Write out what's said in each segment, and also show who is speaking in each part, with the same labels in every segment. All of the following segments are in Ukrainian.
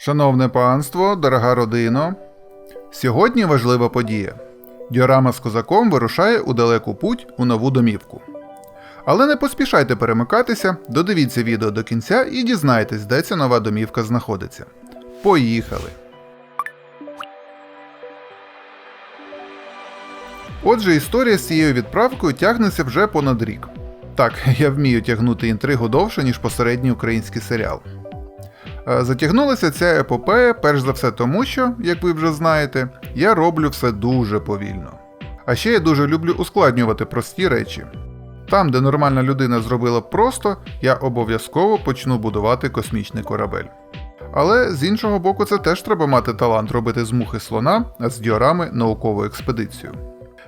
Speaker 1: Шановне панство, дорога родино, сьогодні важлива подія. Діорама з козаком вирушає у далеку путь у нову домівку. Але не поспішайте перемикатися, додивіться відео до кінця і дізнайтесь, де ця нова домівка знаходиться. Поїхали! Отже, історія з цією відправкою тягнеться вже понад рік. Так, я вмію тягнути інтригу довше, ніж посередній український серіал. Затягнулася ця епопея перш за все тому, що, як ви вже знаєте, я роблю все дуже повільно. А ще я дуже люблю ускладнювати прості речі. Там, де нормальна людина зробила б просто, я обов'язково почну будувати космічний корабель. Але з іншого боку, це теж треба мати талант робити з мухи слона, а з діорами наукову експедицію.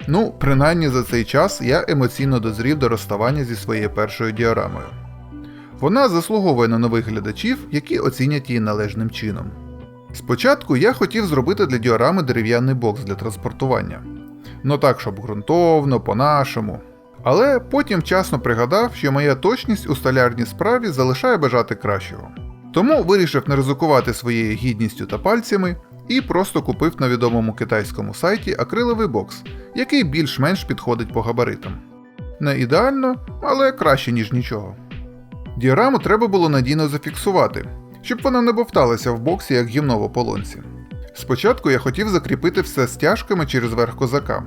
Speaker 1: Ну, принаймні за цей час я емоційно дозрів до розставання зі своєю першою діорамою. Вона заслуговує на нових глядачів, які оцінять її належним чином. Спочатку я хотів зробити для діорами дерев'яний бокс для транспортування. Ну так, щоб ґрунтовно, по-нашому. Але потім вчасно пригадав, що моя точність у столярній справі залишає бажати кращого. Тому вирішив не ризикувати своєю гідністю та пальцями і просто купив на відомому китайському сайті акриловий бокс, який більш-менш підходить по габаритам. Не ідеально, але краще ніж нічого. Діораму треба було надійно зафіксувати, щоб вона не бовталася в боксі як гівно в ополонці. Спочатку я хотів закріпити все стяжками через верх козака.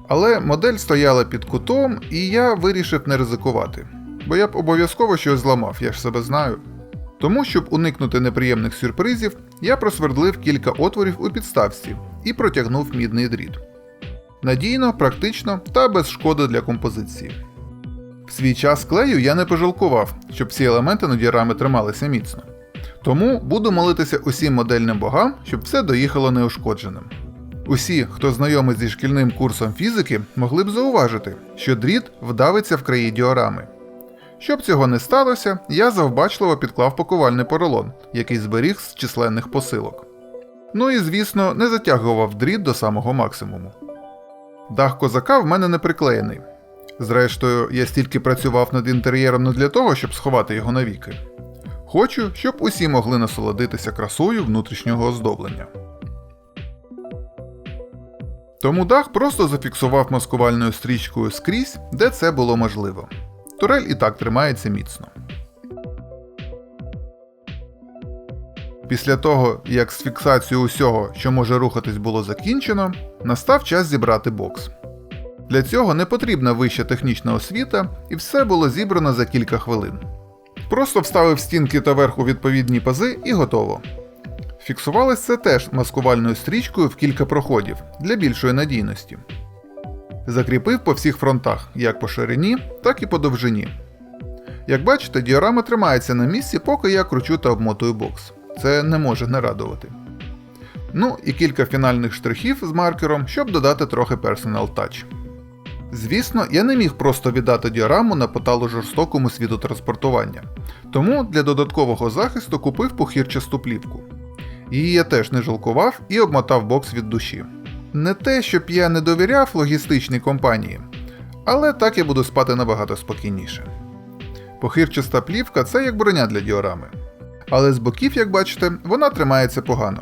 Speaker 1: Але модель стояла під кутом, і я вирішив не ризикувати. Бо я б обов'язково щось зламав, я ж себе знаю. Тому, щоб уникнути неприємних сюрпризів, я просвердлив кілька отворів у підставці і протягнув мідний дріт. Надійно, практично та без шкоди для композиції. В свій час клею я не пожалкував, щоб всі елементи на діорами трималися міцно. Тому буду молитися усім модельним богам, щоб все доїхало неушкодженим. Усі, хто знайомий зі шкільним курсом фізики, могли б зауважити, що дріт вдавиться в краї діорами. Щоб цього не сталося, я завбачливо підклав пакувальний поролон, який зберіг з численних посилок. Ну і, звісно, не затягував дріт до самого максимуму. Дах козака в мене не приклеєний. Зрештою, я стільки працював над інтер'єром не для того, щоб сховати його навіки. Хочу, щоб усі могли насолодитися красою внутрішнього оздоблення. Тому дах просто зафіксував маскувальною стрічкою скрізь, де це було можливо. Турель і так тримається міцно. Після того, як з фіксацією усього, що може рухатись, було закінчено, настав час зібрати бокс. Для цього не потрібна вища технічна освіта, і все було зібрано за кілька хвилин. Просто вставив стінки та верх у відповідні пази і готово. Фіксувалось це теж маскувальною стрічкою в кілька проходів, для більшої надійності. Закріпив по всіх фронтах, як по ширині, так і по довжині. Як бачите, діорама тримається на місці, поки я кручу та обмотую бокс. Це не може не радувати. Ну і кілька фінальних штрихів з маркером, щоб додати трохи personal touch. Звісно, я не міг просто віддати діораму на поталу жорстокому світу транспортування. Тому для додаткового захисту купив пухирчасту плівку. Її я теж не жалкував і обмотав бокс від душі. Не те, щоб я не довіряв логістичній компанії, але так я буду спати набагато спокійніше. Пухирчаста плівка – це як броня для діорами. Але з боків, як бачите, вона тримається погано.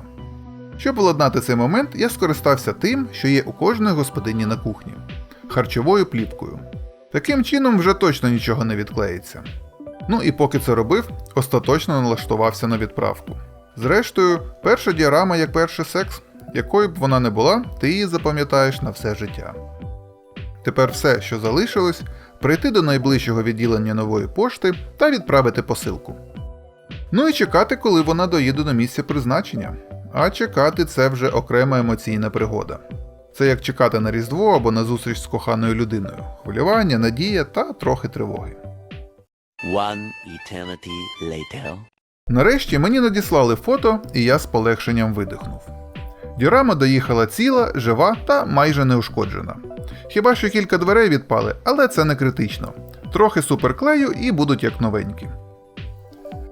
Speaker 1: Щоб владнати цей момент, я скористався тим, що є у кожної господині на кухні – харчовою плівкою. Таким чином вже точно нічого не відклеїться. Ну і поки це робив, остаточно налаштувався на відправку. Зрештою, перша діорама як перший секс. Якою б вона не була, ти її запам'ятаєш на все життя. Тепер все, що залишилось, прийти до найближчого відділення нової пошти та відправити посилку. Ну і чекати, коли вона доїде до місця призначення. А чекати – це вже окрема емоційна пригода. Це як чекати на Різдво або на зустріч з коханою людиною. Хвилювання, надія та трохи тривоги.
Speaker 2: One eternity later.
Speaker 1: Нарешті мені надіслали фото, і я з полегшенням видихнув. Діорама доїхала ціла, жива та майже неушкоджена. Хіба що кілька дверей відпали, але це не критично. Трохи суперклею і будуть як новенькі.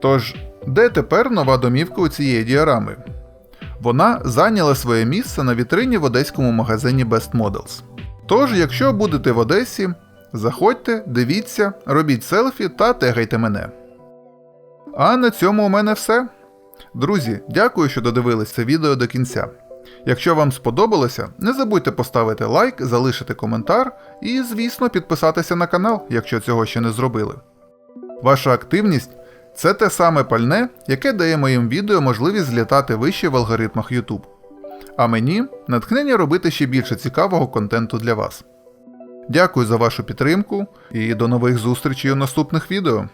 Speaker 1: Тож, де тепер нова домівка у цієї діорами? Вона зайняла своє місце на вітрині в одеському магазині Best Models. Тож, якщо будете в Одесі, заходьте, дивіться, робіть селфі та тегайте мене. А на цьому у мене все. Друзі, дякую, що додивились це відео до кінця. Якщо вам сподобалося, не забудьте поставити лайк, залишити коментар і, звісно, підписатися на канал, якщо цього ще не зробили. Ваша активність – це те саме пальне, яке дає моїм відео можливість злітати вище в алгоритмах YouTube. А мені – натхнення робити ще більше цікавого контенту для вас. Дякую за вашу підтримку і до нових зустрічей у наступних відео.